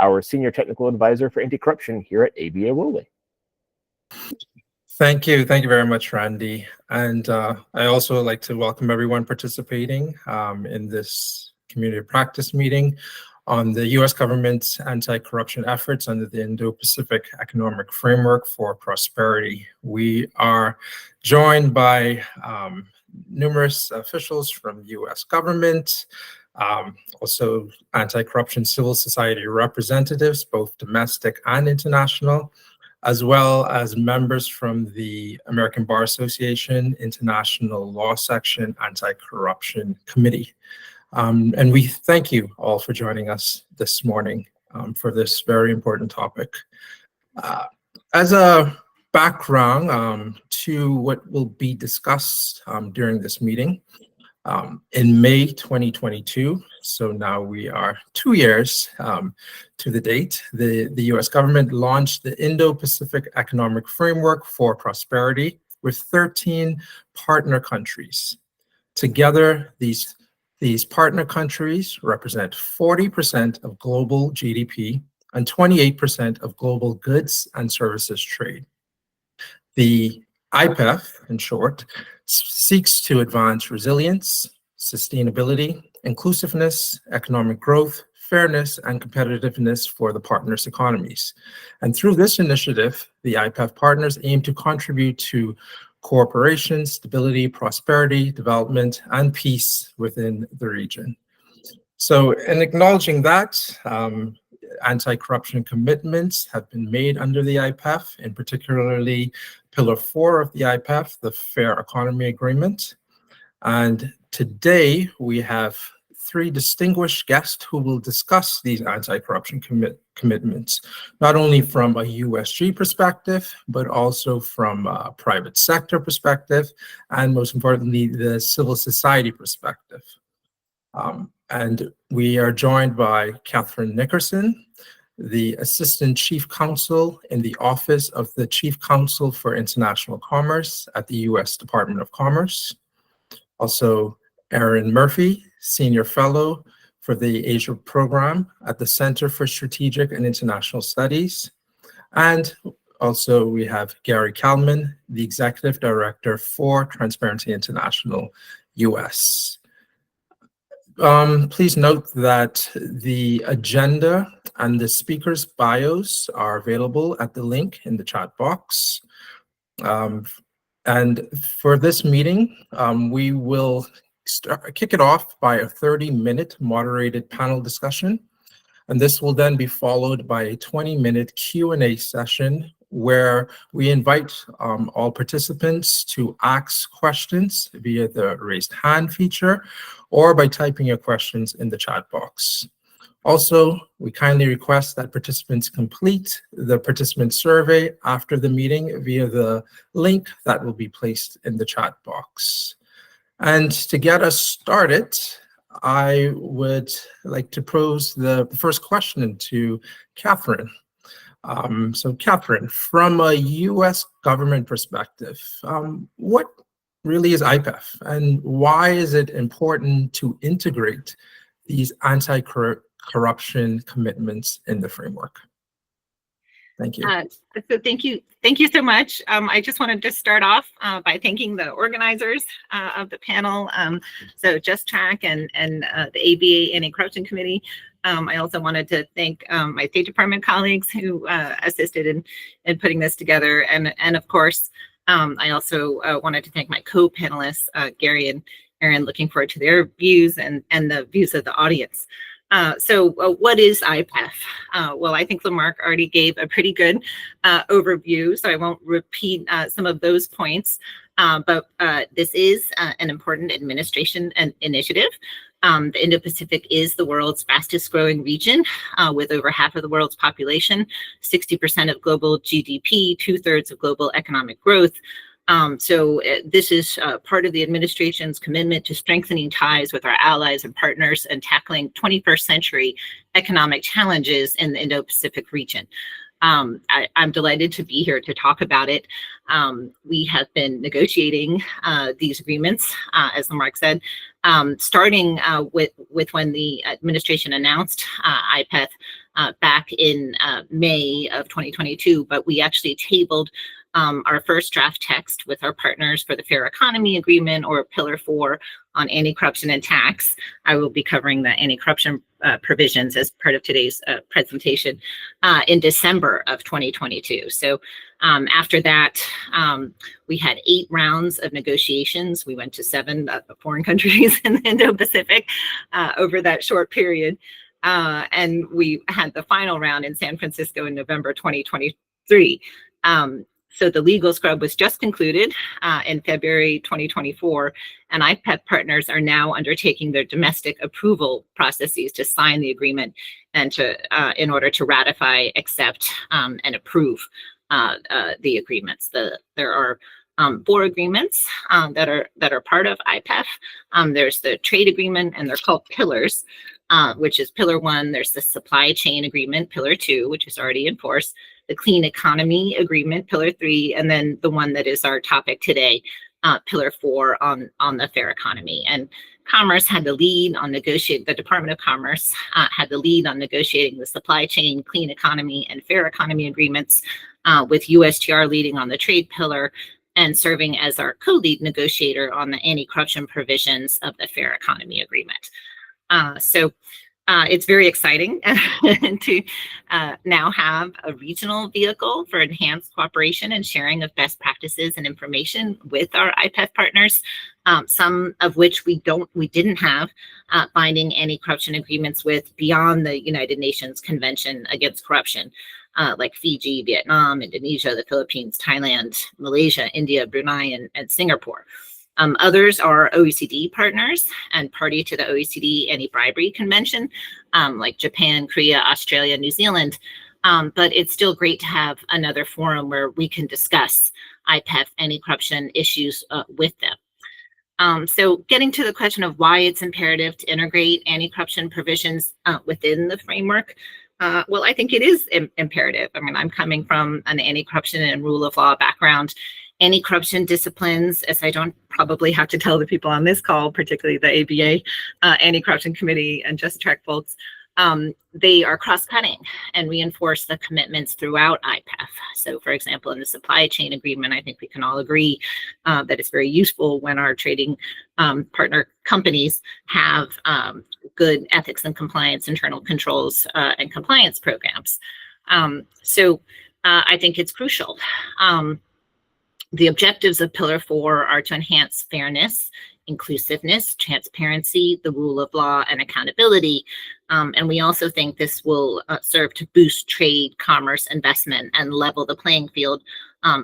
our Senior Technical Advisor for Anti-Corruption here at ABA Worldwide. Thank you very much, Randy. And I also like to welcome everyone participating in this community of practice meeting on the U.S. government's anti-corruption efforts under the Indo-Pacific Economic Framework for Prosperity. We are joined by numerous officials from the U.S. government, also anti-corruption civil society representatives, both domestic and international, as well as members from the American Bar Association International Law Section Anti-Corruption Committee. And we thank you all for joining us this morning for this very important topic. As a background to what will be discussed during this meeting, in May 2022, so now we are 2 years to the date, the US government launched the Indo-Pacific Economic Framework for Prosperity with 13 partner countries. Together, these partner countries represent 40% of global GDP and 28% of global goods and services trade. The IPEF, in short, seeks to advance resilience, sustainability, inclusiveness, economic growth, fairness, and competitiveness for the partners' economies. And through this initiative, the IPEF partners aim to contribute to cooperation, stability, prosperity, development, and peace within the region. So in acknowledging that, anti-corruption commitments have been made under the IPEF, and particularly Pillar 4 of the IPEF, the Fair Economy Agreement. And today we have 3 distinguished guests who will discuss these anti-corruption commitments, not only from a USG perspective, but also from a private sector perspective, and most importantly, the civil society perspective. And we are joined by Catherine Nickerson, the Assistant Chief Counsel in the Office of the Chief Counsel for International Commerce at the U.S. Department of Commerce. Also, Erin Murphy, Senior Fellow for the Asia Program at the Center for Strategic and International Studies. And also we have Gary Kalman, the Executive Director for Transparency International US. Please note that the agenda and the speakers' bios are available at the link in the chat box. And for this meeting, we will kick it off by a 30-minute moderated panel discussion. And this will then be followed by a 20-minute Q&A session where we invite all participants to ask questions via the raised hand feature or by typing your questions in the chat box. Also, we kindly request that participants complete the participant survey after the meeting via the link that will be placed in the chat box. And to get us started, I would like to pose the first question to Catherine. So Catherine, from a US government perspective, what really is IPEF and why is it important to integrate these anti-corruption commitments in the framework? Thank you. So thank you so much. I just wanted to start off by thanking the organizers of the panel, so JUSTRAC and the ABA Anti-Corruption Committee. I also wanted to thank my State Department colleagues who assisted in putting this together, and of course, I also wanted to thank my co-panelists, Gary and Erin. Looking forward to their views and the views of the audience. So what is IPEF? Well, I think Lamarck already gave a pretty good overview, so I won't repeat some of those points, but this is an important administration initiative. The Indo-Pacific is the world's fastest growing region with over half of the world's population, 60% of global GDP, 2/3 of global economic growth. So this is part of the administration's commitment to strengthening ties with our allies and partners and tackling 21st century economic challenges in the Indo-Pacific region. I'm delighted to be here to talk about it. We have been negotiating these agreements, as Lamarck said, starting with when the administration announced IPEF back in May of 2022, but we actually tabled our first draft text with our partners for the Fair Economy Agreement, or Pillar 4 on anti-corruption and tax. I will be covering the anti-corruption provisions as part of today's presentation in December of 2022. So after that, we had 8 rounds of negotiations. We went to 7 foreign countries in the Indo-Pacific over that short period. And we had the final round in San Francisco in November 2023. So the legal scrub was just concluded in February 2024, and IPEF partners are now undertaking their domestic approval processes to sign the agreement and to in order to ratify, accept, and approve the agreements. There are 4 agreements that are part of IPEF. There's the trade agreement, and they're called pillars, which is Pillar 1. There's the supply chain agreement, Pillar 2, which is already in force. The Clean Economy Agreement, Pillar 3, and then the one that is our topic today, Pillar 4 on the fair economy. And Commerce had the lead on the Department of Commerce had the lead on negotiating the supply chain, clean economy, and fair economy agreements, with USTR leading on the trade pillar and serving as our co-lead negotiator on the anti-corruption provisions of the Fair Economy Agreement. It's very exciting to now have a regional vehicle for enhanced cooperation and sharing of best practices and information with our IPEF partners, some of which we didn't have binding anti-corruption agreements with beyond the United Nations Convention Against Corruption, like Fiji, Vietnam, Indonesia, the Philippines, Thailand, Malaysia, India, Brunei, and Singapore. Others are OECD partners and party to the OECD Anti-Bribery Convention, like Japan, Korea, Australia, New Zealand. But it's still great to have another forum where we can discuss IPEF anti-corruption issues with them. So getting to the question of why it's imperative to integrate anti-corruption provisions within the framework, well, I think it is imperative. I mean, I'm coming from an anti-corruption and rule of law background. Anti-corruption disciplines, as I don't probably have to tell the people on this call, particularly the ABA, Anti-Corruption Committee, and JUSTRAC folks, they are cross-cutting and reinforce the commitments throughout IPEF. So, for example, in the supply chain agreement, I think we can all agree that it's very useful when our trading partner companies have good ethics and compliance, internal controls, and compliance programs. I think it's crucial. The objectives of Pillar 4 are to enhance fairness, inclusiveness, transparency, the rule of law, and accountability. And we also think this will serve to boost trade, commerce, investment, and level the playing field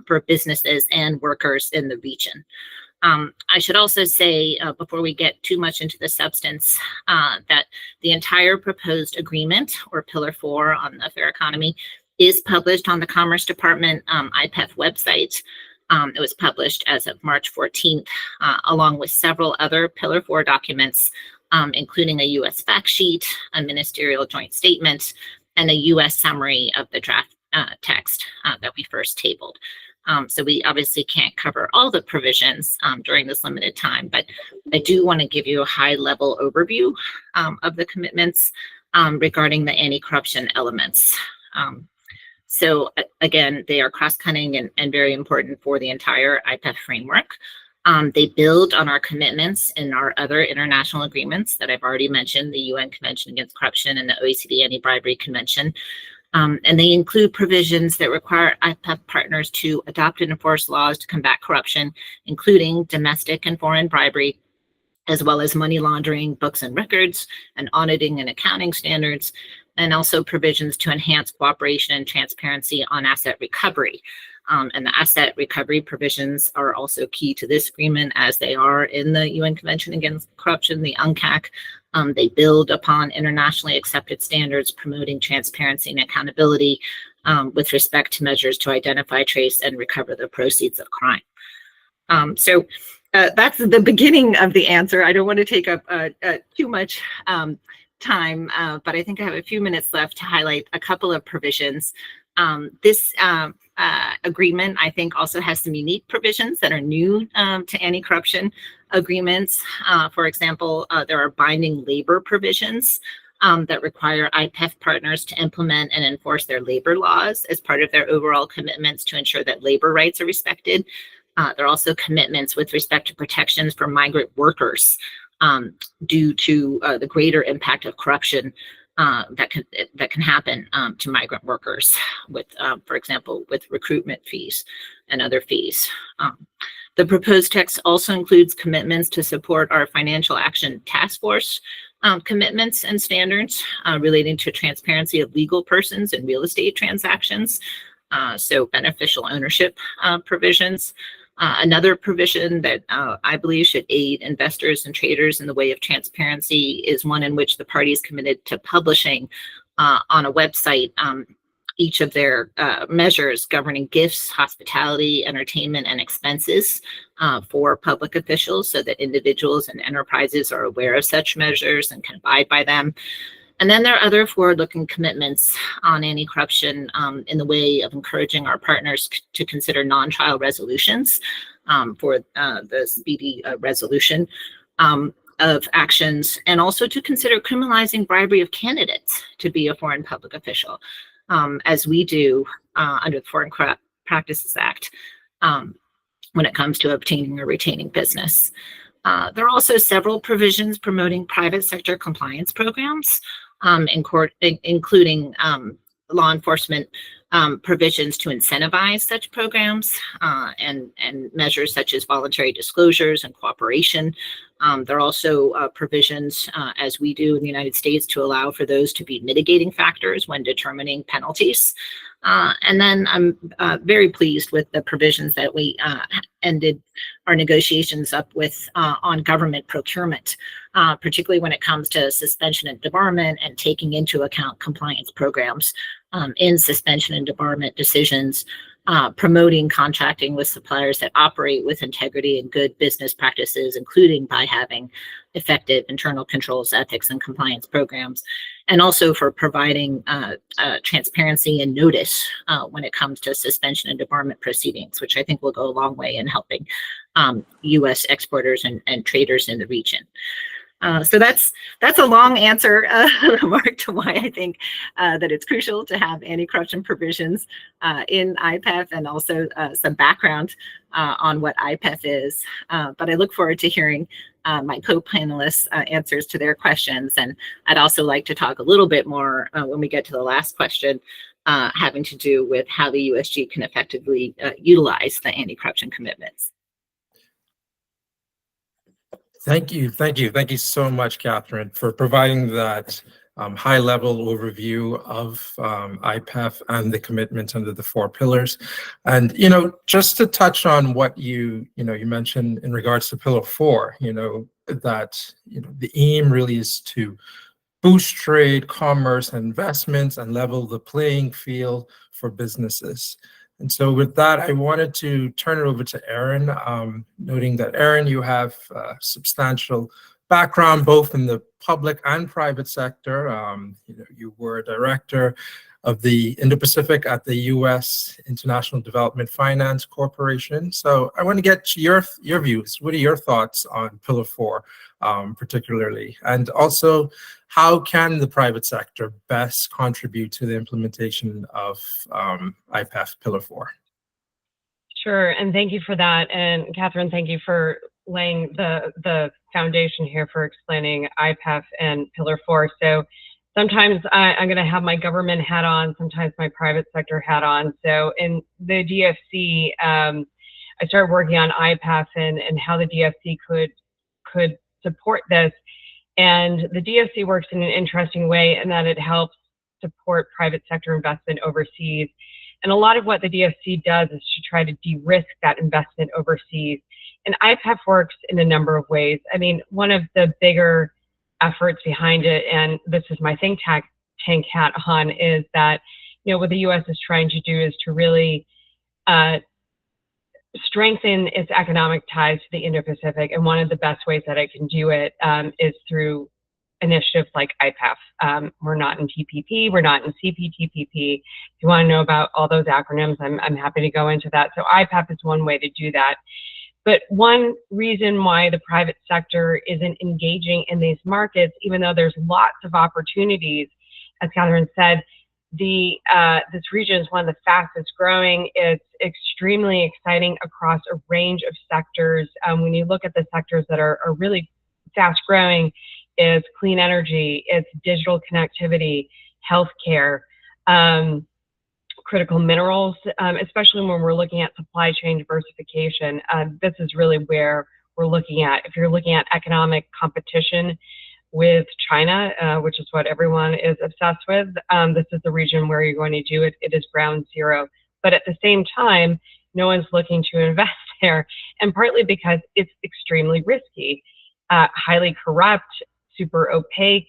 for businesses and workers in the region. I should also say, before we get too much into the substance, that the entire proposed agreement, or Pillar 4 on the fair economy, is published on the Commerce Department IPEF website. It was published as of March 14th, along with several other Pillar 4 documents, including a U.S. fact sheet, a ministerial joint statement, and a U.S. summary of the draft text that we first tabled. So we obviously can't cover all the provisions during this limited time, but I do want to give you a high-level overview of the commitments regarding the anti-corruption elements. So again, they are cross-cutting and very important for the entire IPEF framework. They build on our commitments in our other international agreements that I've already mentioned, the UN Convention Against Corruption and the OECD Anti-Bribery Convention. And they include provisions that require IPEF partners to adopt and enforce laws to combat corruption, including domestic and foreign bribery, as well as money laundering, books and records, and auditing and accounting standards, and also provisions to enhance cooperation and transparency on asset recovery. And the asset recovery provisions are also key to this agreement, as they are in the UN Convention Against Corruption, the UNCAC. They build upon internationally accepted standards promoting transparency and accountability with respect to measures to identify, trace, and recover the proceeds of crime. That's the beginning of the answer. I don't want to take up too much time, but I think I have a few minutes left to highlight a couple of provisions. This agreement, I think, also has some unique provisions that are new to anti-corruption agreements. For example, there are binding labor provisions that require IPEF partners to implement and enforce their labor laws as part of their overall commitments to ensure that labor rights are respected. There are also commitments with respect to protections for migrant workers due to the greater impact of corruption that can happen to migrant workers with, for example, with recruitment fees and other fees. The proposed text also includes commitments to support our Financial Action Task Force commitments and standards relating to transparency of legal persons and real estate transactions, so beneficial ownership provisions. Another provision that I believe should aid investors and traders in the way of transparency is one in which the parties committed to publishing on a website each of their measures governing gifts, hospitality, entertainment, and expenses for public officials so that individuals and enterprises are aware of such measures and can abide by them. And then there are other forward-looking commitments on anti-corruption in the way of encouraging our partners to consider non-trial resolutions for the speedy resolution of actions, and also to consider criminalizing bribery of candidates to be a foreign public official, as we do under the Foreign Corrupt Practices Act when it comes to obtaining or retaining business. There are also several provisions promoting private sector compliance programs, including law enforcement provisions to incentivize such programs and measures such as voluntary disclosures and cooperation. There are also provisions, as we do in the United States, to allow for those to be mitigating factors when determining penalties. And then I'm very pleased with the provisions that we ended our negotiations up with on government procurement, particularly when it comes to suspension and debarment and taking into account compliance programs in suspension and debarment decisions, promoting contracting with suppliers that operate with integrity and good business practices, including by having effective internal controls, ethics, and compliance programs, and also for providing transparency and notice when it comes to suspension and debarment proceedings, which I think will go a long way in helping U.S. exporters and traders in the region. So that's a long answer, Mark, to why I think that it's crucial to have anti-corruption provisions in IPEF, and also some background on what IPEF is. But I look forward to hearing my co-panelists' answers to their questions. And I'd also like to talk a little bit more when we get to the last question, having to do with how the USG can effectively utilize the anti-corruption commitments. Thank you so much, Catherine, for providing that high-level overview of IPEF and the commitments under the 4 pillars. And just to touch on what you mentioned in regards to Pillar 4, that the aim really is to boost trade, commerce, and investments, and level the playing field for businesses. And so with that, I wanted to turn it over to Erin, noting that, Erin, you have substantial background both in the public and private sector. You were a director of the Indo-Pacific at the U.S. International Development Finance Corporation. So I want to get your views. What are your thoughts on Pillar 4 particularly? And also, how can the private sector best contribute to the implementation of IPEF Pillar 4? Sure, and thank you for that. And Catherine, thank you for laying the foundation here for explaining IPEF and Pillar 4. So sometimes I'm going to have my government hat on, sometimes my private sector hat on. So in the DFC, I started working on IPEF and how the DFC could support this. And the DFC works in an interesting way in that it helps support private sector investment overseas. And a lot of what the DFC does is to try to de-risk that investment overseas. And IPEF works in a number of ways. I mean, one of the bigger efforts behind it, and this is my think tank hat on, is that, what the U.S. is trying to do is to really strengthen its economic ties to the Indo-Pacific. And one of the best ways that it can do it is through initiatives like IPEF. We're not in TPP, we're not in CPTPP. If you want to know about all those acronyms, I'm happy to go into that. So IPEF is one way to do that. But one reason why the private sector isn't engaging in these markets, even though there's lots of opportunities, as Catherine said, this region is one of the fastest growing. It's extremely exciting across a range of sectors. When you look at the sectors that are really fast growing, it's clean energy, it's digital connectivity, healthcare, critical minerals, especially when we're looking at supply chain diversification. This is really where we're looking at. If you're looking at economic competition with China, which is what everyone is obsessed with, this is the region where you're going to do it. It is ground zero. But at the same time, no one's looking to invest there, and partly because it's extremely risky, highly corrupt, super opaque,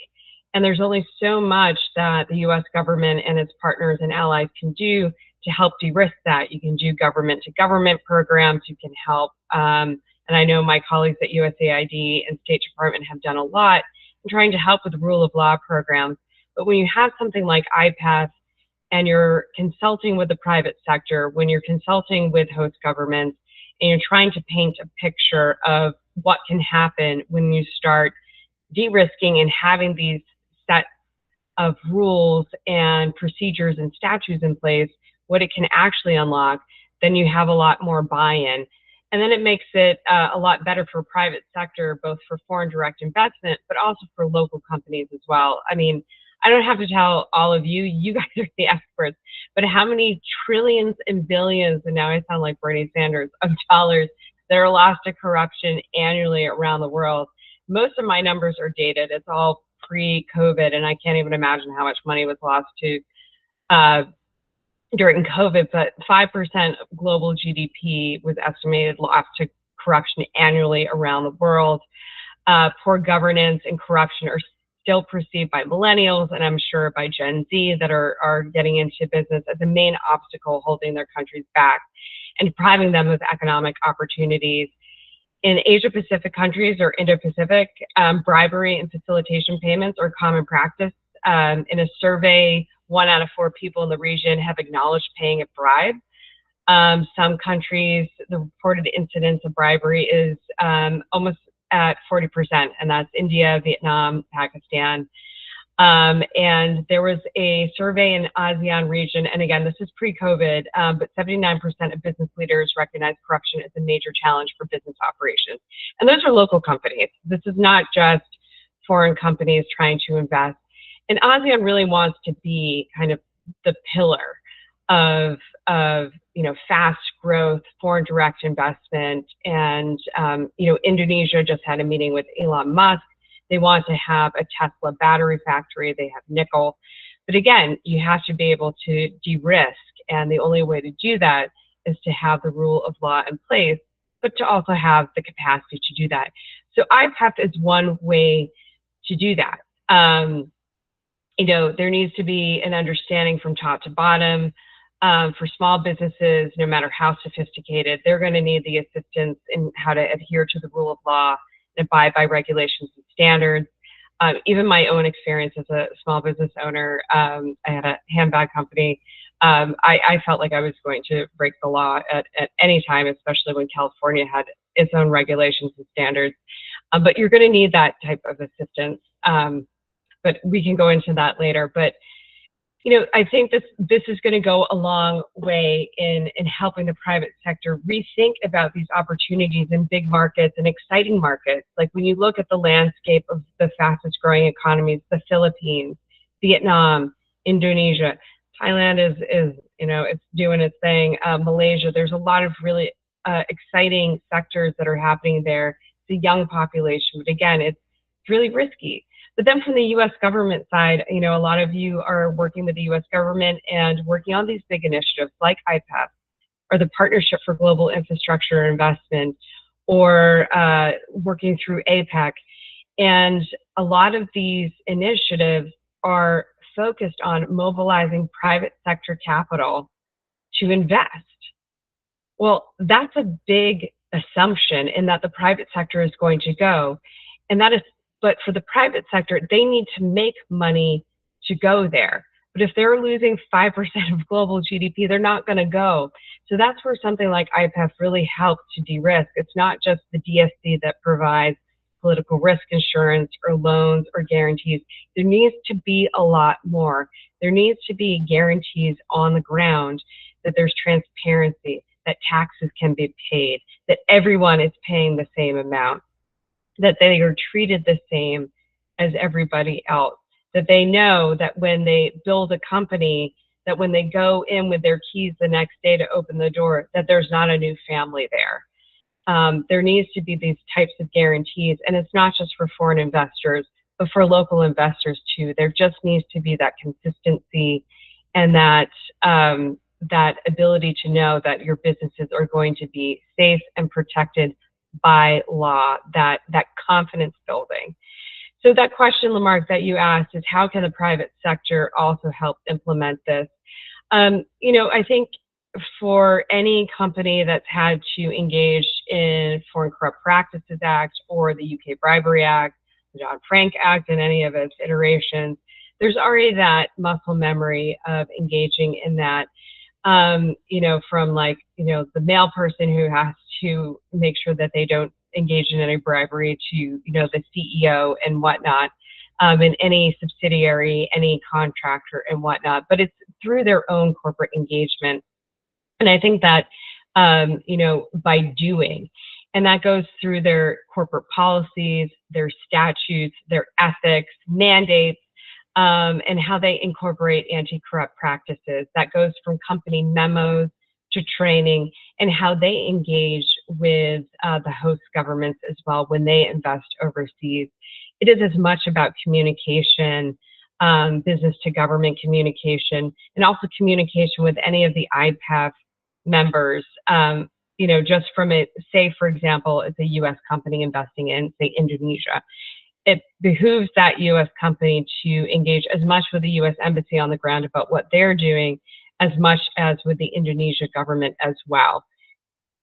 and there's only so much that the U.S. government and its partners and allies can do to help de-risk that. You can do government-to-government programs. You can help, and I know my colleagues at USAID and State Department have done a lot in trying to help with rule of law programs. But when you have something like IPEF and you're consulting with the private sector, when you're consulting with host governments, and you're trying to paint a picture of what can happen when you start de-risking and having these set of rules and procedures and statutes in place, what it can actually unlock, then you have a lot more buy-in. And then it makes it a lot better for private sector, both for foreign direct investment, but also for local companies as well. I mean, I don't have to tell all of you, you guys are the experts, but how many trillions and billions, and now I sound like Bernie Sanders, of dollars that are lost to corruption annually around the world. Most of my numbers are dated. It's all pre-COVID, and I can't even imagine how much money was lost to during COVID, but 5% of global GDP was estimated lost to corruption annually around the world. Poor governance and corruption are still perceived by millennials, and I'm sure by Gen Z that are getting into business, as a main obstacle holding their countries back and depriving them of economic opportunities. In Asia-Pacific countries or Indo-Pacific, bribery and facilitation payments are common practice. In a survey, 1 out of 4 people in the region have acknowledged paying a bribe. Some countries, the reported incidence of bribery is almost at 40%, and that's India, Vietnam, Pakistan. And there was a survey in ASEAN region, and again, this is pre-COVID, but 79% of business leaders recognize corruption as a major challenge for business operations. And those are local companies. This is not just foreign companies trying to invest. And ASEAN really wants to be kind of the pillar of fast growth, foreign direct investment. And, Indonesia just had a meeting with Elon Musk. They want to have a Tesla battery factory. They have nickel. But again, you have to be able to de-risk. And the only way to do that is to have the rule of law in place, but to also have the capacity to do that. So IPEF is one way to do that. There needs to be an understanding from top to bottom. For small businesses, no matter how sophisticated, they're going to need the assistance in how to adhere to the rule of law and abide by regulations and standards. Even my own experience as a small business owner, I had a handbag company. I felt like I was going to break the law at any time, especially when California had its own regulations and standards. But you're going to need that type of assistance. But we can go into that later. But I think this is going to go a long way in helping the private sector rethink about these opportunities in big markets and exciting markets. Like when you look at the landscape of the fastest growing economies, the Philippines, Vietnam, Indonesia, Thailand is it's doing its thing. Malaysia, there's a lot of really exciting sectors that are happening there. It's a young population, but again, it's really risky. But then from the U.S. government side, a lot of you are working with the U.S. government and working on these big initiatives like IPEF or the Partnership for Global Infrastructure Investment or working through APEC. And a lot of these initiatives are focused on mobilizing private sector capital to invest. Well, that's a big assumption in that the private sector is going to go. And that is, but for the private sector, they need to make money to go there. But if they're losing 5% of global GDP, they're not going to go. So that's where something like IPEF really helps to de-risk. It's not just the DSC that provides political risk insurance or loans or guarantees. There needs to be a lot more. There needs to be guarantees on the ground that there's transparency, that taxes can be paid, that everyone is paying the same amount, that they are treated the same as everybody else, that they know that when they build a company, that when they go in with their keys the next day to open the door, that there's not a new family there. There needs to be these types of guarantees, and it's not just for foreign investors, but for local investors too. There just needs to be that consistency and that that ability to know that your businesses are going to be safe and protected by law, that confidence building. So that question, Lamarck, that you asked is how can the private sector also help implement this? I think for any company that's had to engage in Foreign Corrupt Practices Act or the UK Bribery Act, the Dodd-Frank Act and any of its iterations, there's already that muscle memory of engaging in that, from the mail person who has to make sure that they don't engage in any bribery to, the CEO and whatnot, and any subsidiary, any contractor and whatnot, but it's through their own corporate engagement. And I think that, by doing, and that goes through their corporate policies, their statutes, their ethics, mandates, and how they incorporate anti-corrupt practices. That goes from company memos to training and how they engage with the host governments as well when they invest overseas. It is as much about communication, business to government communication, and also communication with any of the IPEF members. Just from it, say, for example, it's a U.S. company investing in, say, Indonesia. It behooves that U.S. company to engage as much with the U.S. embassy on the ground about what they're doing as much as with the Indonesia government as well,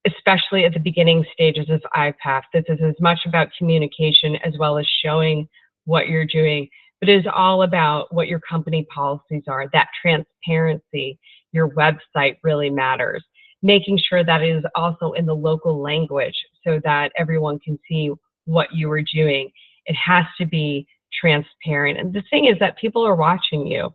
especially at the beginning stages of IPEF. This is as much about communication as well as showing what you're doing, but it is all about what your company policies are. That transparency, your website really matters. Making sure that it is also in the local language so that everyone can see what you are doing. It has to be transparent. And the thing is that people are watching you.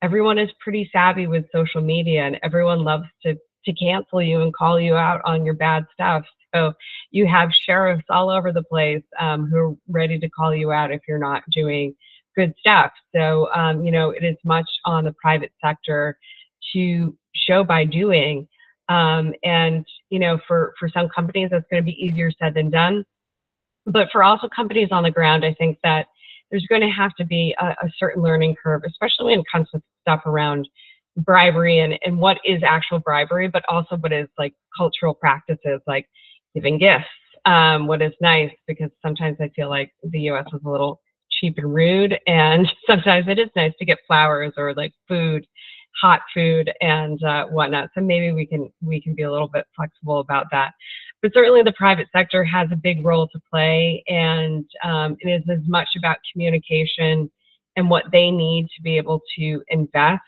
Everyone is pretty savvy with social media, and everyone loves to cancel you and call you out on your bad stuff. So you have sheriffs all over the place who are ready to call you out if you're not doing good stuff. So, it is much on the private sector to show by doing. And, for some companies, that's going to be easier said than done. But for also companies on the ground, I think that there's going to have to be a certain learning curve, especially when it comes to stuff around bribery and what is actual bribery, but also what is like cultural practices like giving gifts, what is nice, because sometimes I feel like the US is a little cheap and rude, and sometimes it is nice to get flowers or like food, hot food and whatnot. So maybe we can be a little bit flexible about that. But certainly the private sector has a big role to play, and it is as much about communication and what they need to be able to invest.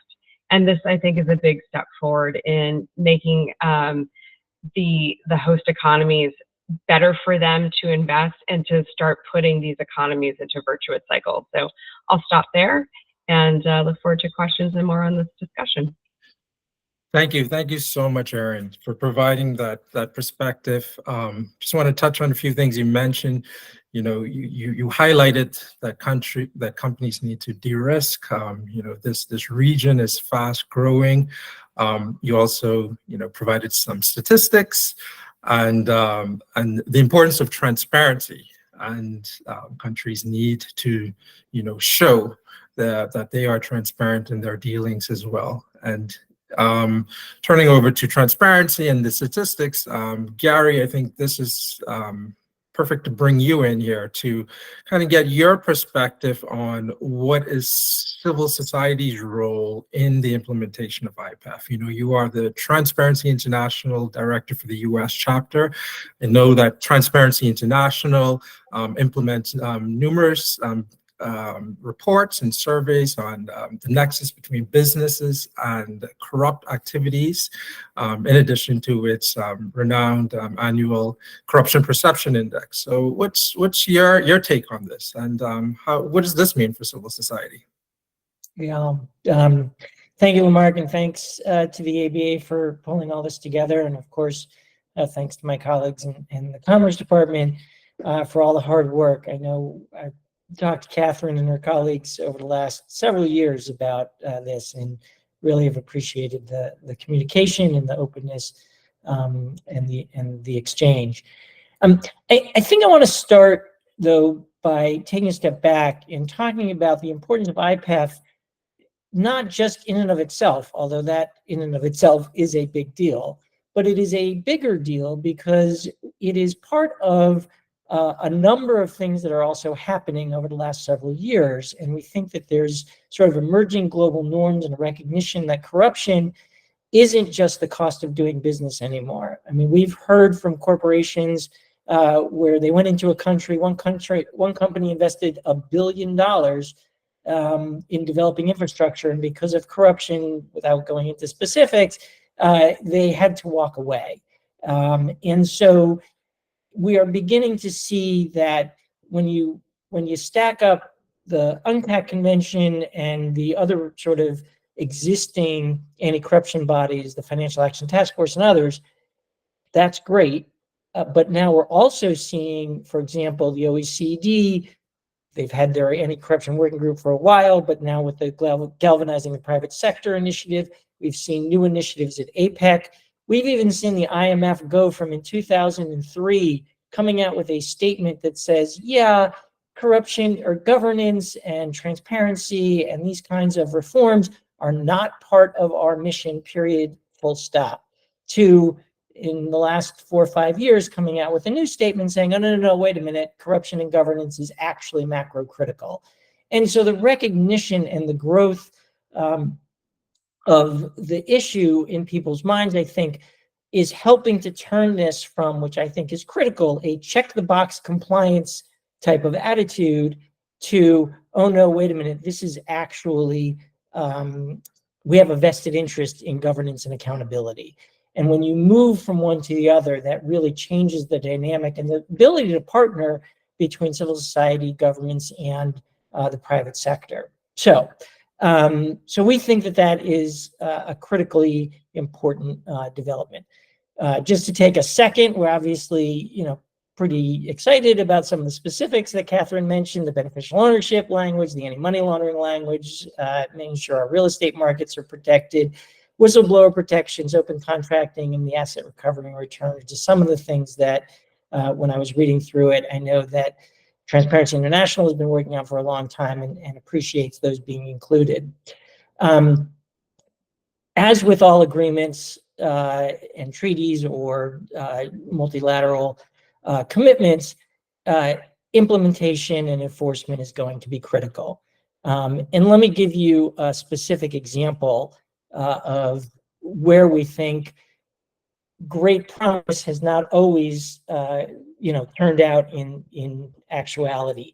And this, I think, is a big step forward in making the host economies better for them to invest and to start putting these economies into a virtuous cycle. So I'll stop there and look forward to questions and more on this discussion. Thank you. Thank you so much, Erin, for providing that perspective. Just want to touch on a few things you mentioned. You highlighted that companies need to de-risk. This region is fast growing. You also, provided some statistics and the importance of transparency. And countries need to, show that they are transparent in their dealings as well. And turning over to transparency and the statistics, Gary, I think this is perfect to bring you in here to kind of get your perspective on what is civil society's role in the implementation of IPEF. You are the Transparency International Director for the US chapter. I know that Transparency International implements numerous reports and surveys on the nexus between businesses and corrupt activities, in addition to its renowned annual Corruption Perception Index. So what's your take on this, and what does this mean for civil society? Yeah, thank you, Lamarck, and thanks to the ABA for pulling all this together, and of course, thanks to my colleagues in the Commerce Department for all the hard work. I know I've talked to Catherine and her colleagues over the last several years about this, and really have appreciated the communication and the openness and the exchange. I think I want to start though by taking a step back and talking about the importance of IPEF, not just in and of itself, although that in and of itself is a big deal, but it is a bigger deal because it is part of a number of things that are also happening over the last several years. And we think that there's sort of emerging global norms and a recognition that corruption isn't just the cost of doing business anymore. I mean, we've heard from corporations where they went into a country, one company invested $1 billion in developing infrastructure, and because of corruption, without going into specifics, they had to walk away. And so we are beginning to see that when you stack up the UNCTAD Convention and the other sort of existing anti-corruption bodies, the Financial Action Task Force and others, that's great. But now we're also seeing, for example, the OECD. They've had their anti-corruption working group for a while, but now with the Galvanizing the Private Sector initiative, we've seen new initiatives at APEC. We've even seen the IMF go from in 2003 coming out with a statement that says, yeah, corruption or governance and transparency and these kinds of reforms are not part of our mission, period, full stop. To, in the last 4 or 5 years, coming out with a new statement saying, oh, no, wait a minute, corruption and governance is actually macro critical. And so the recognition and the growth of the issue in people's minds, I think, is helping to turn this from, which I think is critical, a check the box compliance type of attitude to, oh no, wait a minute, this is actually, we have a vested interest in governance and accountability. And when you move from one to the other, that really changes the dynamic and the ability to partner between civil society, governments, and the private sector. So we think that is a critically important development. Just to take a second, we're obviously, pretty excited about some of the specifics that Catherine mentioned, the beneficial ownership language, the anti-money laundering language, making sure our real estate markets are protected, whistleblower protections, open contracting, and the asset recovery and return are just some of the things that when I was reading through it, I know that Transparency International has been working on for a long time and appreciates those being included. As with all agreements and treaties or multilateral commitments, implementation and enforcement is going to be critical. And let me give you a specific example of where we think great promise has not always, turned out in actuality.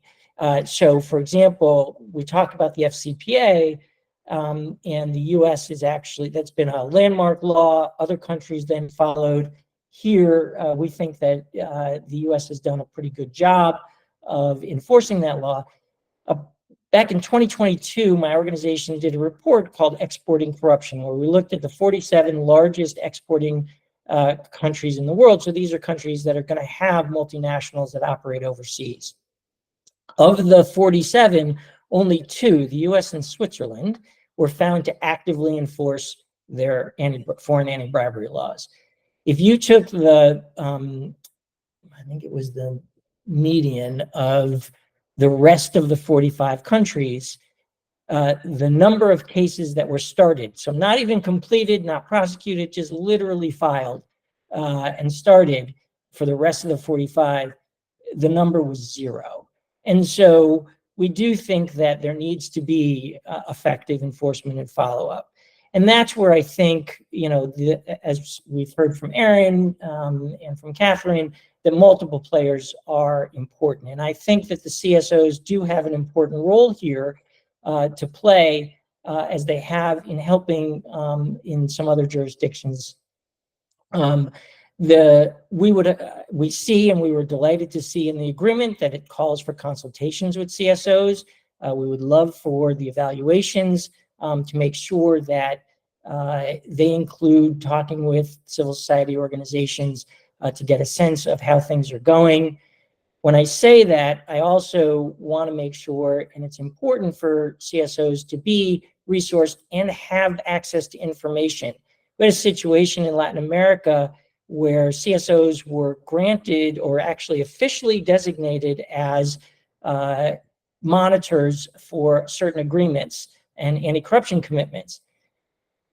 So, for example, we talk about the FCPA, and the U.S. is actually, that's been a landmark law. Other countries then followed. Here, we think that the U.S. has done a pretty good job of enforcing that law. Back in 2022, my organization did a report called Exporting Corruption, where we looked at the 47 largest exporting countries in the world. So these are countries that are going to have multinationals that operate overseas. Of the 47, only 2, the US and Switzerland, were found to actively enforce their foreign anti-bribery laws. If you took the, I think it was the median of the rest of the 45 countries, the number of cases that were started, so not even completed, not prosecuted, just literally filed and started for the rest of the 45, the number was 0. And so we do think that there needs to be effective enforcement and follow-up. And that's where I think, as we've heard from Aaron and from Catherine, that multiple players are important. And I think that the CSOs do have an important role here to play, as they have in helping in some other jurisdictions. We see, and we were delighted to see in the agreement, that it calls for consultations with CSOs. We would love for the evaluations to make sure that they include talking with civil society organizations to get a sense of how things are going. When I say that, I also want to make sure, and it's important for CSOs to be resourced and have access to information. We had a situation in Latin America where CSOs were granted, or actually officially designated as monitors for certain agreements and anti-corruption commitments.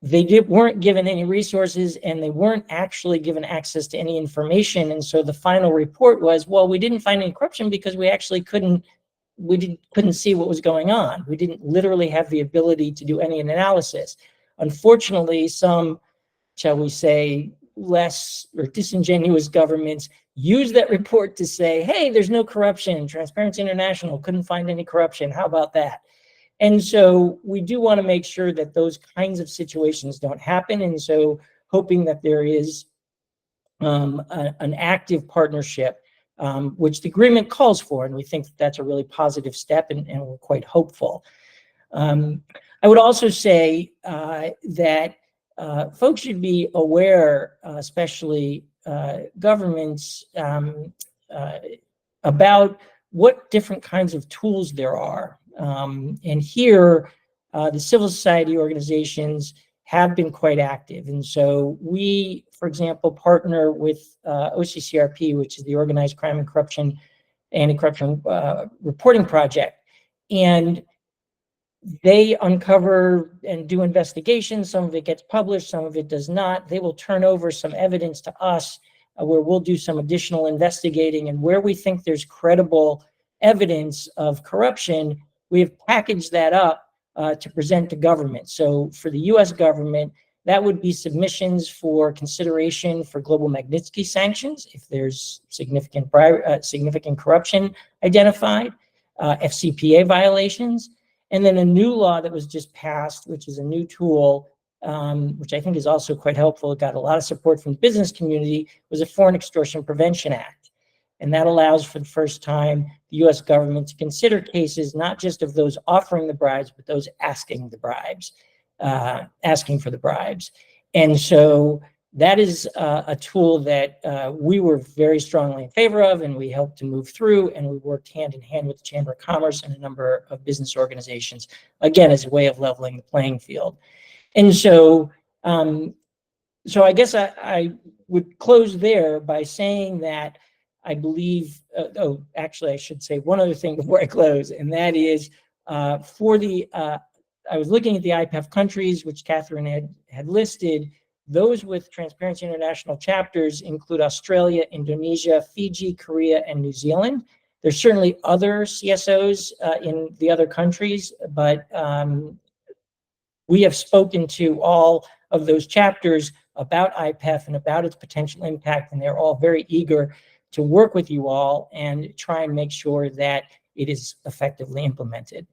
They weren't given any resources, and they weren't actually given access to any information. And so the final report was, well, we didn't find any corruption because we actually couldn't see what was going on. We didn't literally have the ability to do any analysis. Unfortunately, some, shall we say, less or disingenuous governments use that report to say, hey, there's no corruption. Transparency International couldn't find any corruption. How about that? And so we do want to make sure that those kinds of situations don't happen. And so hoping that there is an active partnership, which the agreement calls for, and we think that that's a really positive step, and we're quite hopeful. I would also say that folks should be aware, especially governments, about what different kinds of tools there are. And here, the civil society organizations have been quite active. And so we, for example, partner with OCCRP, which is the Organized Crime and Corruption Anti-Corruption Reporting Project. And they uncover and do investigations. Some of it gets published, some of it does not. They will turn over some evidence to us where we'll do some additional investigating. And where we think there's credible evidence of corruption, we have packaged that up to present to government. So for the US government, that would be submissions for consideration for global Magnitsky sanctions if there's significant corruption identified, FCPA violations, and then a new law that was just passed, which is a new tool, which I think is also quite helpful. It got a lot of support from the business community, was a Foreign Extortion Prevention Act. And that allows for the first time the US government to consider cases not just of those offering the bribes, but those asking the bribes, asking for the bribes. And so that is a tool that we were very strongly in favor of, and we helped to move through, and we worked hand in hand with the Chamber of Commerce and a number of business organizations, again, as a way of leveling the playing field. And so, I guess I would close there by saying that I believe, actually I should say one other thing before I close, and that is I was looking at the IPEF countries, which Catherine had listed. Those with Transparency International chapters include Australia, Indonesia, Fiji, Korea, and New Zealand. There's certainly other CSOs in the other countries, but we have spoken to all of those chapters about IPEF and about its potential impact, and they're all very eager to work with you all and try and make sure that it is effectively implemented.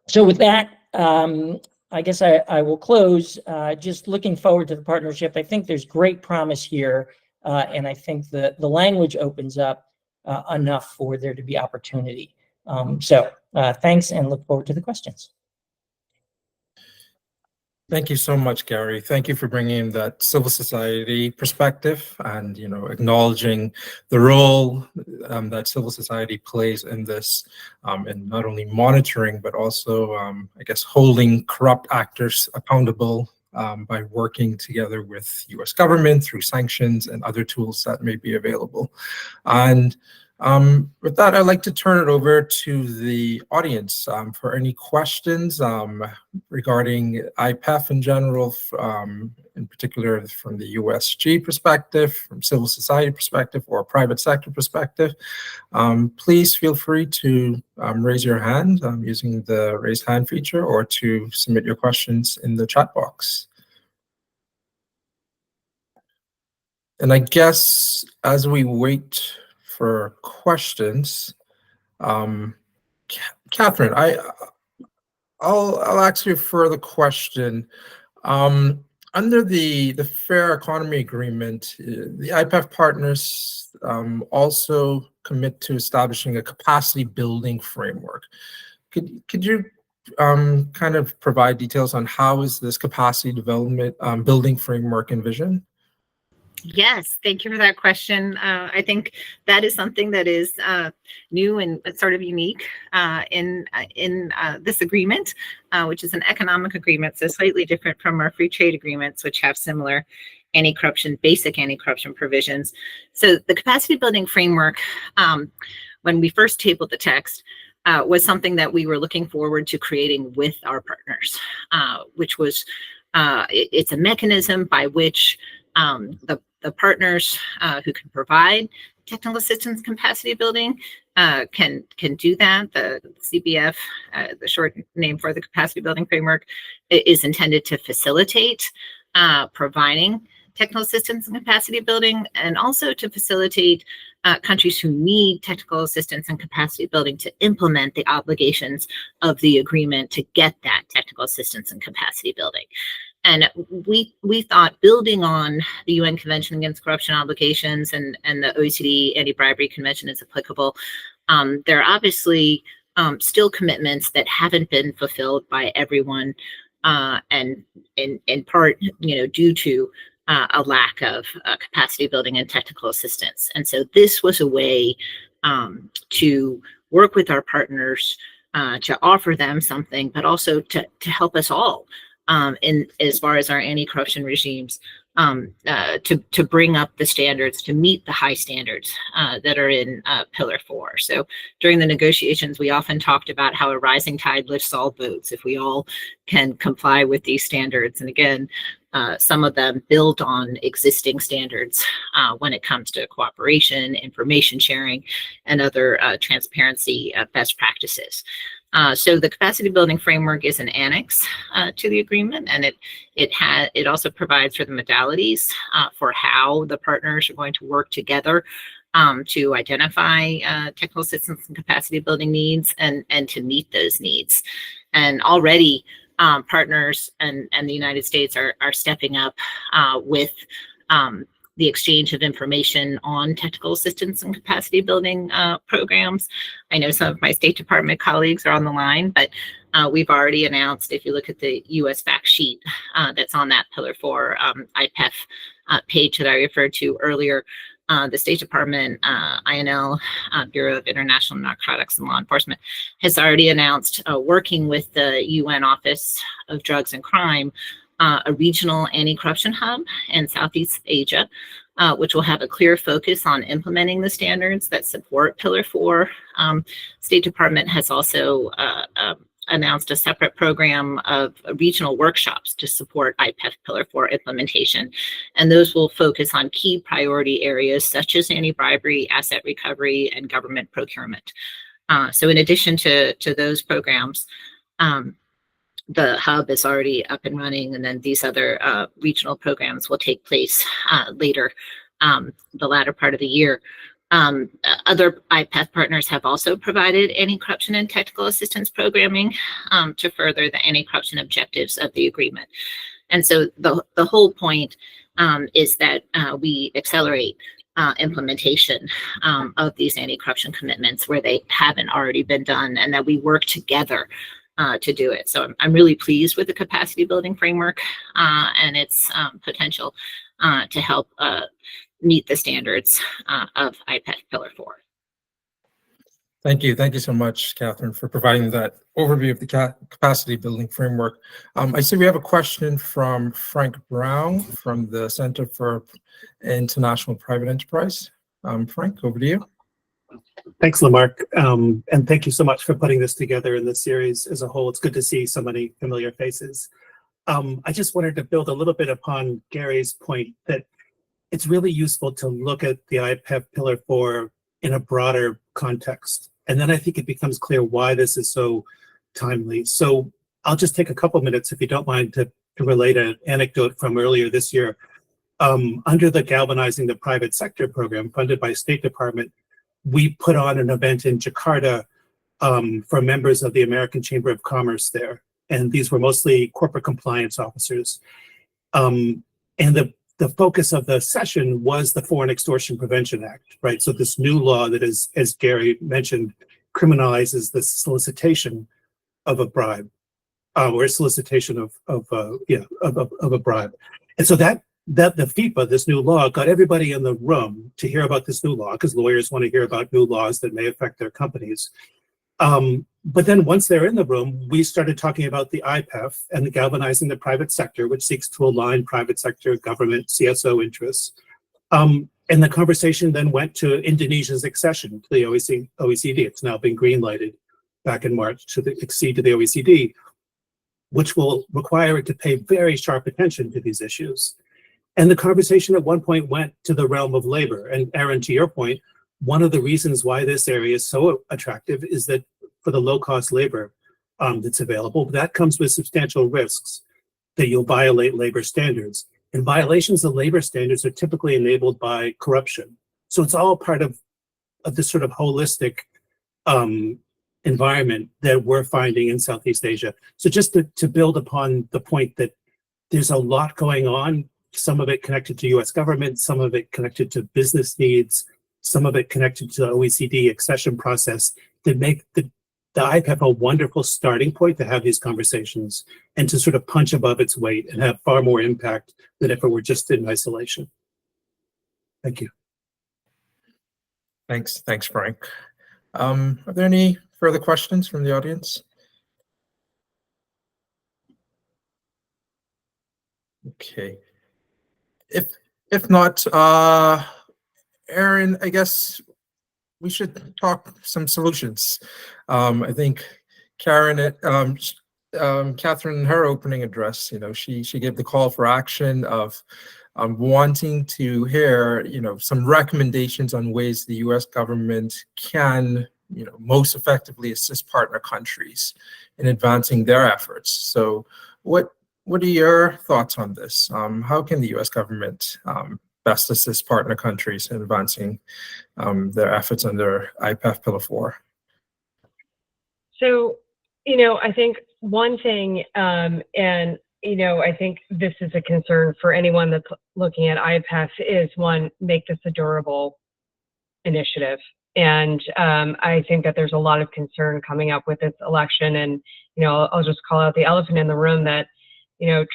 So with that, I guess I will close, just looking forward to the partnership. I think there's great promise here, and I think the language opens up enough for there to be opportunity. Thanks, and look forward to the questions. Thank you so much, Gary. Thank you for bringing that civil society perspective and, acknowledging the role that civil society plays in this, in not only monitoring, but also, I guess, holding corrupt actors accountable by working together with US government through sanctions and other tools that may be available. And With that, I'd like to turn it over to the audience for any questions regarding IPEF in general, in particular from the USG perspective, from civil society perspective, or private sector perspective. Please feel free to raise your hand using the raise hand feature, or to submit your questions in the chat box. And I guess as we wait for questions, Catherine, I'll ask you a further question. Under the Fair Economy Agreement, the IPEF partners also commit to establishing a capacity building framework. Could you kind of provide details on how is this capacity development building framework envisioned? Yes, thank you for that question. I think that is something that is new and sort of unique in this agreement, which is an economic agreement, so slightly different from our free trade agreements, which have similar anti-corruption, basic anti-corruption provisions. So the capacity building framework, when we first tabled the text, was something that we were looking forward to creating with our partners, which was, it's a mechanism by which the partners who can provide technical assistance capacity building can do that. The CBF, the short name for the capacity building framework, is intended to facilitate providing technical assistance and capacity building, and also to facilitate countries who need technical assistance and capacity building to implement the obligations of the agreement to get that technical assistance and capacity building. And we thought, building on the UN Convention Against Corruption Obligations and the OECD Anti-Bribery Convention is applicable, there are obviously still commitments that haven't been fulfilled by everyone, and in part, due to a lack of capacity building and technical assistance. And so this was a way to work with our partners to offer them something, but also to help us all in as far as our anti-corruption regimes, to bring up the standards, to meet the high standards that are in Pillar 4. So during the negotiations, we often talked about how a rising tide lifts all boats if we all can comply with these standards. And again, some of them build on existing standards when it comes to cooperation, information sharing, and other transparency best practices. So the capacity building framework is an annex to the agreement, and it also provides for the modalities for how the partners are going to work together to identify technical assistance and capacity building needs and to meet those needs. And already partners and the United States are stepping up with the exchange of information on technical assistance and capacity building programs. I know some of my State Department colleagues are on the line, but we've already announced, if you look at the US fact sheet that's on that Pillar 4 IPEF page that I referred to earlier, the State Department, INL, Bureau of International Narcotics and Law Enforcement, has already announced working with the UN Office of Drugs and Crime, a regional anti-corruption hub in Southeast Asia, which will have a clear focus on implementing the standards that support Pillar 4. State Department has also announced a separate program of regional workshops to support IPEF Pillar 4 implementation. And those will focus on key priority areas such as anti-bribery, asset recovery, and government procurement. So in addition to those programs, the hub is already up and running, and then these other regional programs will take place later, the latter part of the year. Other IPEF partners have also provided anti-corruption and technical assistance programming to further the anti-corruption objectives of the agreement. And so the whole point is that we accelerate implementation of these anti-corruption commitments where they haven't already been done, and that we work together to do it. So I'm really pleased with the capacity building framework and its potential to help meet the standards of IPEF Pillar 4. Thank you. Thank you so much, Catherine, for providing that overview of the capacity building framework. I see we have a question from Frank Brown from the Center for International Private Enterprise. Frank, over to you. Thanks, Lamarck. And thank you so much for putting this together in this series as a whole. It's good to see so many familiar faces. I just wanted to build a little bit upon Gary's point that it's really useful to look at the IPEF Pillar 4 in a broader context. And then I think it becomes clear why this is so timely. So I'll just take a couple minutes, if you don't mind, to relate an anecdote from earlier this year. Under the Galvanizing the Private Sector program funded by State Department, we put on an event in Jakarta for members of the American Chamber of Commerce there. And these were mostly corporate compliance officers. And the focus of the session was the Foreign Extortion Prevention Act, right? So this new law that is, as Gary mentioned, criminalizes the solicitation of a bribe, or solicitation of a bribe. And so that the FIPA, this new law, got everybody in the room to hear about this new law, because lawyers want to hear about new laws that may affect their companies. But then once they're in the room, we started talking about the IPEF and the Galvanizing the Private Sector, which seeks to align private sector, government, CSO interests. And the conversation then went to Indonesia's accession to the OECD. It's now been green-lighted back in March to accede to the OECD, which will require it to pay very sharp attention to these issues. And the conversation at one point went to the realm of labor. And Aaron, to your point, one of the reasons why this area is so attractive is that for the low-cost labor that's available, that comes with substantial risks that you'll violate labor standards. And violations of labor standards are typically enabled by corruption. So it's all part of this sort of holistic environment that we're finding in Southeast Asia. So just to build upon the point that there's a lot going on, some of it connected to US government, some of it connected to business needs, some of it connected to the OECD accession process, that make the IPEF a wonderful starting point to have these conversations and to sort of punch above its weight and have far more impact than if it were just in isolation. Thank you. Thanks, Frank. Are there any further questions from the audience? Okay. If not, Aaron, I guess we should talk some solutions. I think Karen, Catherine, in her opening address, she gave the call for action of wanting to hear, some recommendations on ways the U.S. government can, most effectively assist partner countries in advancing their efforts. So, what are your thoughts on this? How can the U.S. government best assist partner countries in advancing their efforts under IPEF Pillar 4? So, I think one thing, and, I think this is a concern for anyone that's looking at IPEF, is one, make this a durable initiative. And I think that there's a lot of concern coming up with this election. And, I'll just call out the elephant in the room that,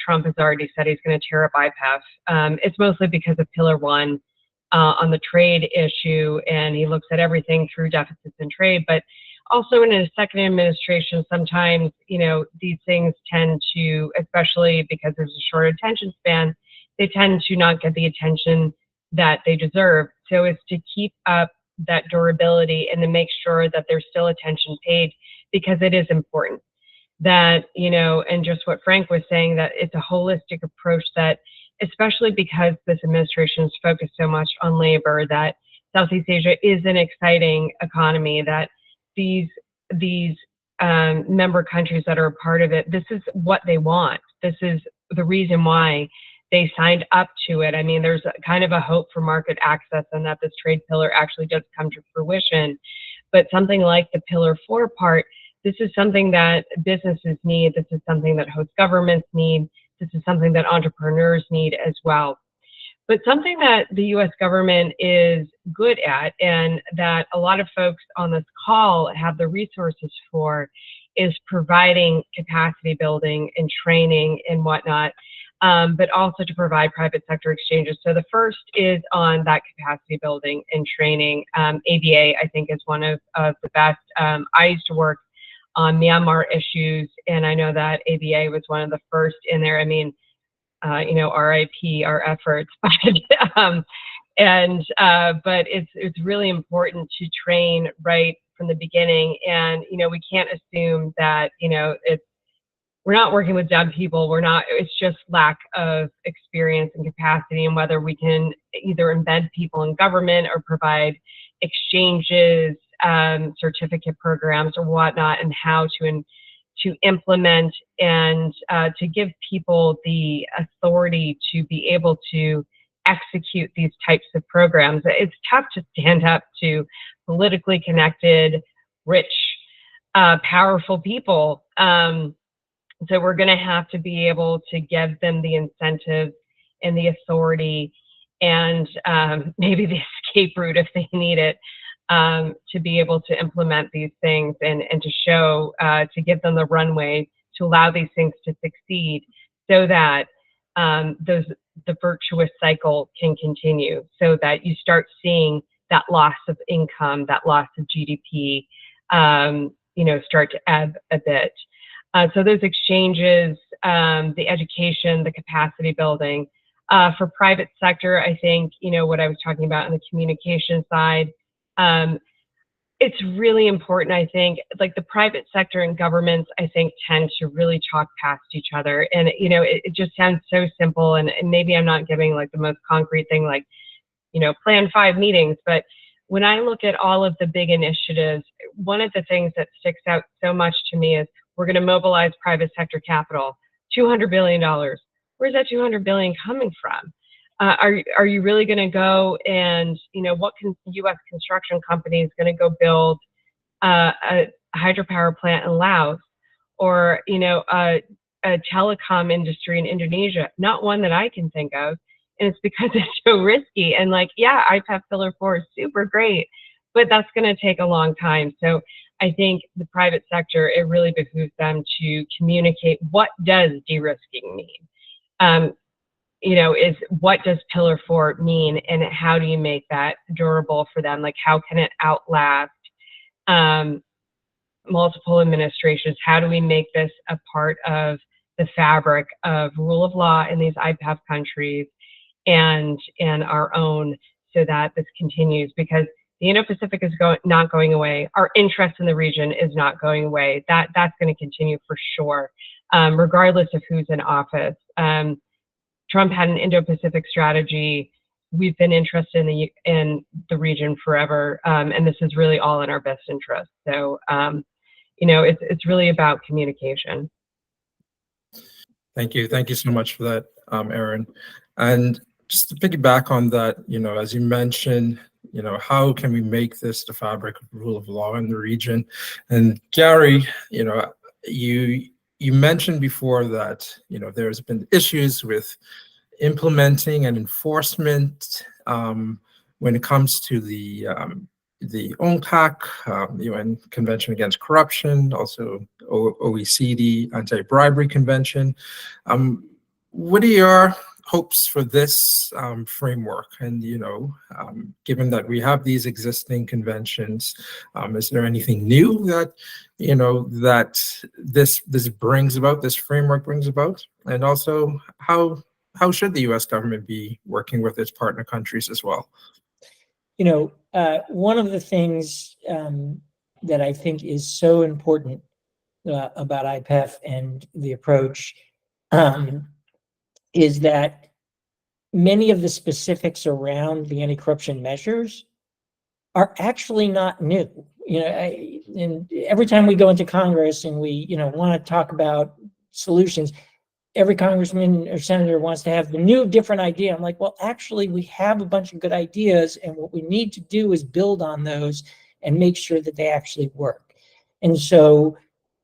Trump has already said he's going to tear up IPEF. It's mostly because of Pillar 1 on the trade issue, and he looks at everything through deficits in trade. But also in a second administration, sometimes, these things tend to, especially because there's a short attention span, they tend to not get the attention that they deserve. So it's to keep up that durability and to make sure that there's still attention paid, because it is important. That, and just what Frank was saying, that it's a holistic approach, that especially because this administration is focused so much on labor, that Southeast Asia is an exciting economy, that these member countries that are a part of it, this is what they want. This is the reason why they signed up to it. I mean, there's kind of a hope for market access and that this trade pillar actually does come to fruition. But something like the Pillar 4 part, this is something that businesses need. This is something that host governments need. This is something that entrepreneurs need as well. But something that the U.S. government is good at, and that a lot of folks on this call have the resources for, is providing capacity building and training and whatnot, but also to provide private sector exchanges. So the first is on that capacity building and training. ABA, I think, is one of the best. I used to work on Myanmar issues, and I know that ABA was one of the first in there. I mean, RIP our efforts, but And but it's really important to train right from the beginning. And we can't assume that we're not working with dumb people. It's just lack of experience and capacity, and whether we can either embed people in government or provide exchanges, certificate programs or whatnot, and how to implement and to give people the authority to be able to execute these types of programs. It's tough to stand up to politically connected, rich, powerful people. So we're going to have to be able to give them the incentives and the authority and maybe the escape route if they need it, to be able to implement these things and to show, to give them the runway to allow these things to succeed, so that the virtuous cycle can continue, so that you start seeing that loss of income, that loss of GDP, start to ebb a bit. So those exchanges, the education, the capacity building. For private sector, I think, what I was talking about on the communication side, it's really important, I think, like the private sector and governments, I think, tend to really talk past each other. And, it just sounds so simple. And maybe I'm not giving like the most concrete thing, like, plan 5 meetings. But when I look at all of the big initiatives, one of the things that sticks out so much to me is we're going to mobilize private sector capital, $200 billion. Where's that $200 billion coming from? Are you really going to go and, what U.S. construction company is going to go build a hydropower plant in Laos, or, a telecom industry in Indonesia? Not one that I can think of. And it's because it's so risky. And IPEF Pillar 4 is super great, but that's going to take a long time. So I think the private sector, it really behooves them to communicate, what does de-risking mean? Is what does Pillar 4 mean, and how do you make that durable for them? Like, how can it outlast multiple administrations? How do we make this a part of the fabric of rule of law in these IPEF countries and our own, so that this continues? Because the Indo-Pacific is not going away. Our interest in the region is not going away. That's going to continue for sure, regardless of who's in office. Trump had an Indo-Pacific strategy. We've been interested in the region forever, and this is really all in our best interest. So, it's really about communication. Thank you so much for that, Erin. And just to piggyback on that, as you mentioned, how can we make this the fabric of rule of law in the region? And Gary, you mentioned before that, there's been issues with implementing and enforcement when it comes to the UNCTAD, UN Convention Against Corruption, also OECD Anti-Bribery Convention. What are your hopes for this framework? And, given that we have these existing conventions, is there anything new that, that this brings about, this framework brings about? And also, how should the U.S. government be working with its partner countries as well? One of the things that I think is so important about IPEF and the approach is that many of the specifics around the anti-corruption measures are actually not new. And every time we go into Congress and we, want to talk about solutions, every congressman or senator wants to have the new, different idea. I'm like, well, actually, we have a bunch of good ideas, and what we need to do is build on those and make sure that they actually work. And so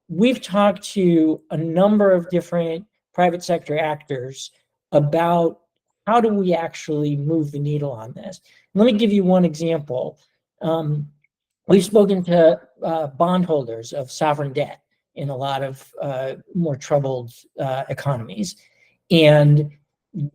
we've talked to a number of different private sector actors about how do we actually move the needle on this. Let me give you one example. We've spoken to bondholders of sovereign debt in a lot of more troubled economies. And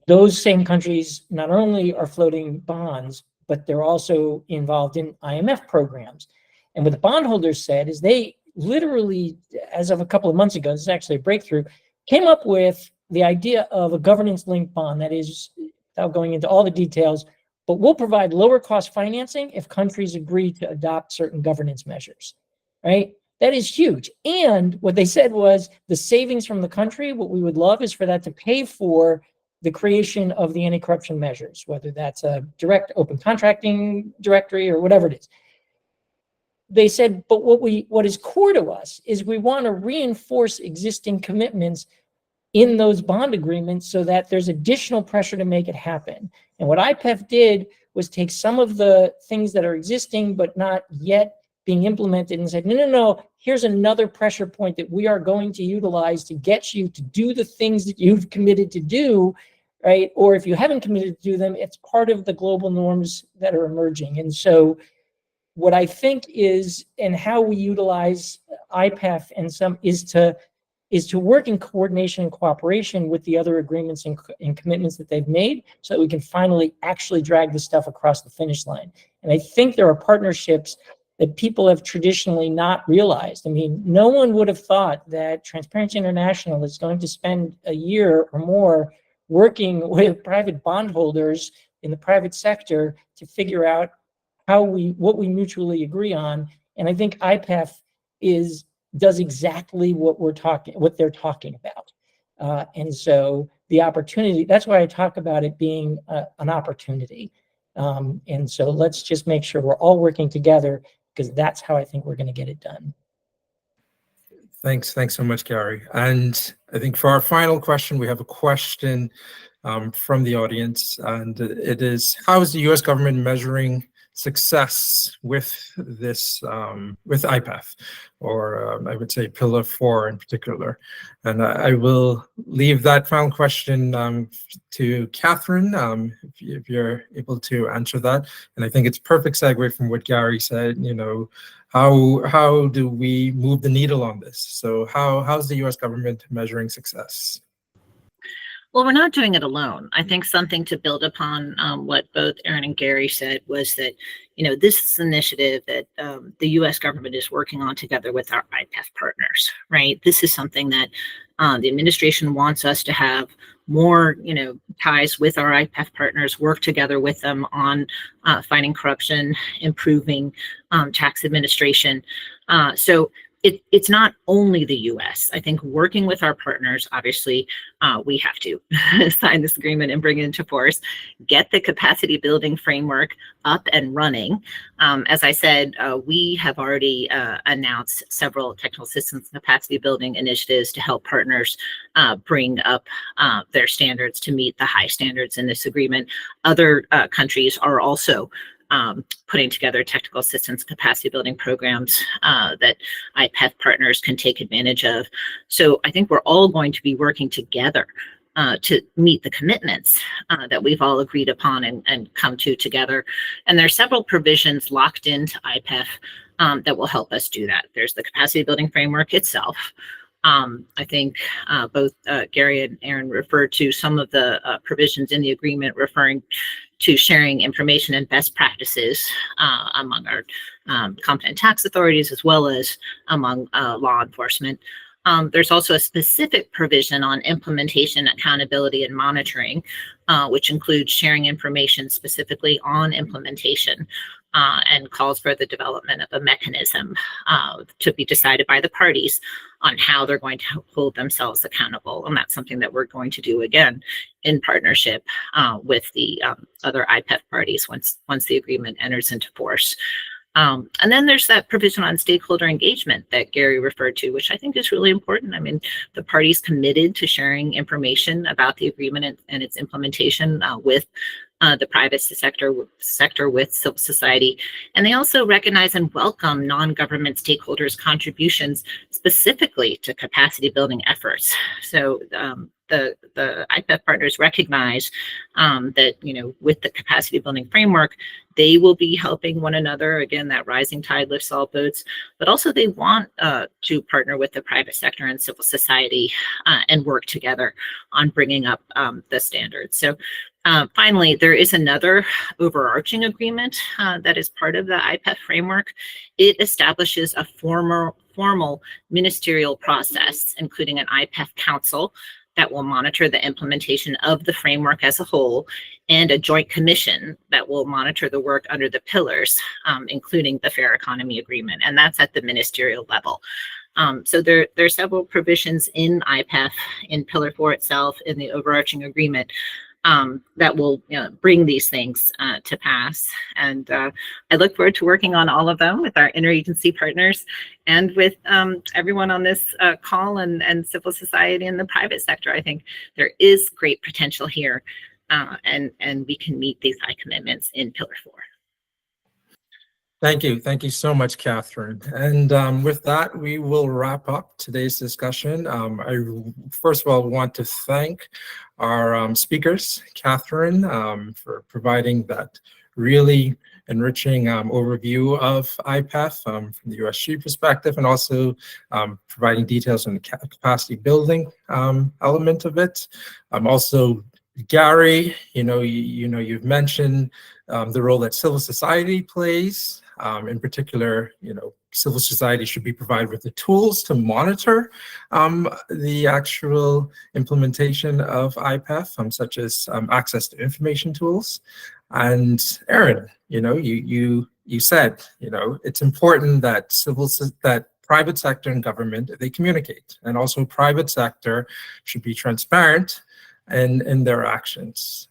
those same countries not only are floating bonds, but they're also involved in IMF programs. And what the bondholders said is they literally, as of a couple of months ago, this is actually a breakthrough, came up with the idea of a governance-linked bond that is, without going into all the details, but we'll provide lower cost financing if countries agree to adopt certain governance measures, right? That is huge. And what they said was the savings from the country, what we would love is for that to pay for the creation of the anti-corruption measures, whether that's a direct open contracting directory or whatever it is. They said, but what is core to us is we want to reinforce existing commitments in those bond agreements so that there's additional pressure to make it happen. And what IPEF did was take some of the things that are existing but not yet being implemented and said, no, here's another pressure point that we are going to utilize to get you to do the things that you've committed to do, right? Or if you haven't committed to do them, it's part of the global norms that are emerging. And so what I think is, and how we utilize IPEF and some is to work in coordination and cooperation with the other agreements and commitments that they've made so that we can finally actually drag this stuff across the finish line. And I think there are partnerships that people have traditionally not realized. I mean, no one would have thought that Transparency International is going to spend a year or more working with private bondholders in the private sector to figure out what we mutually agree on. And I think IPEF does exactly what they're talking about. And so the opportunity, that's why I talk about it being an opportunity. And so let's just make sure we're all working together, because that's how I think we're going to get it done. Thanks so much, Gary. And I think for our final question, we have a question from the audience, and it is, how is the U.S. government measuring success with this, with IPEF, or I would say Pillar 4 in particular? And I will leave that final question to Catherine, if you're able to answer that. And I think it's perfect segue from what Gary said, you know, how do we move the needle on this? So how's the U.S. government measuring success? Well, we're not doing it alone. I think something to build upon what both Aaron and Gary said was that, you know, this is an initiative that the U.S. government is working on together with our IPEF partners, right? This is something that the administration wants us to have more, you know, ties with our IPEF partners, work together with them on fighting corruption, improving tax administration. So it's not only the U.S. I think working with our partners, obviously, we have to sign this agreement and bring it into force, get the capacity building framework up and running. As I said, we have already announced several technical systems capacity building initiatives to help partners bring up their standards to meet the high standards in this agreement. Other countries are also putting together technical assistance capacity building programs that IPEF partners can take advantage of. So I think we're all going to be working together to meet the commitments that we've all agreed upon and come to together. And there are several provisions locked into IPEF that will help us do that. There's the capacity building framework itself. I think both Gary and Aaron referred to some of the provisions in the agreement referring to sharing information and best practices among our competent tax authorities, as well as among law enforcement. There's also a specific provision on implementation, accountability, and monitoring, which includes sharing information specifically on implementation and calls for the development of a mechanism to be decided by the parties on how they're going to hold themselves accountable. And that's something that we're going to do again in partnership with the other IPEF parties once the agreement enters into force. And then there's that provision on stakeholder engagement that Gary referred to, which I think is really important. I mean, the parties committed to sharing information about the agreement and its implementation with the private sector with civil society. And they also recognize and welcome non-government stakeholders' contributions specifically to capacity building efforts. So the IPEF partners recognize that, you know, with the capacity building framework, they will be helping one another. Again, that rising tide lifts all boats, but also they want to partner with the private sector and civil society and work together on bringing up the standards. So finally, there is another overarching agreement that is part of the IPEF framework. It establishes a formal ministerial process, including an IPEF council, that will monitor the implementation of the framework as a whole, and a joint commission that will monitor the work under the pillars, including the Fair Economy Agreement, and that's at the ministerial level. So there are several provisions in IPEF, in Pillar 4 itself, in the overarching agreement, that will bring these things to pass. And I look forward to working on all of them with our interagency partners and with everyone on this call, and civil society and the private sector. I think there is great potential here, and we can meet these high commitments in Pillar 4. Thank you. Thank you so much, Catherine. And with that, we will wrap up today's discussion. I first of all want to thank our speakers, Catherine, for providing that really enriching overview of IPEF from the USG perspective, and also providing details on the capacity building element of it. Also, Gary, you've mentioned the role that civil society plays. In particular, civil society should be provided with the tools to monitor the actual implementation of IPEF, such as access to information tools. And Aaron, you said, it's important that private sector and government, they communicate, and also private sector should be transparent in their actions.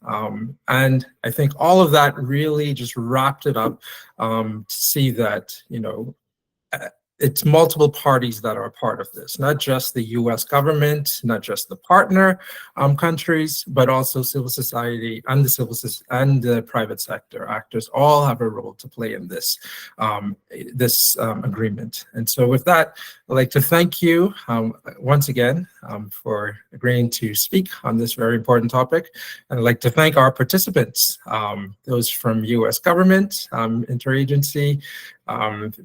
And I think all of that really just wrapped it up to see that, it's multiple parties that are a part of this, not just the US government, not just the partner countries, but also civil society and the private sector actors all have a role to play in this agreement. And so with that, I'd like to thank you once again for agreeing to speak on this very important topic. And I'd like to thank our participants, those from US government, interagency.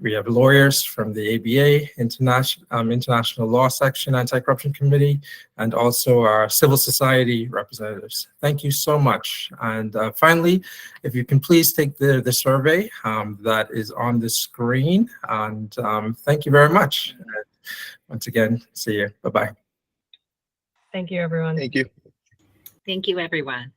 We have lawyers from the ABA, International Law Section, Anti-Corruption Committee, and also our civil society representatives. Thank you so much. And finally, if you can please take the survey that is on the screen. And thank you very much. And once again, see you. Bye-bye. Thank you, everyone. Thank you. Thank you, everyone.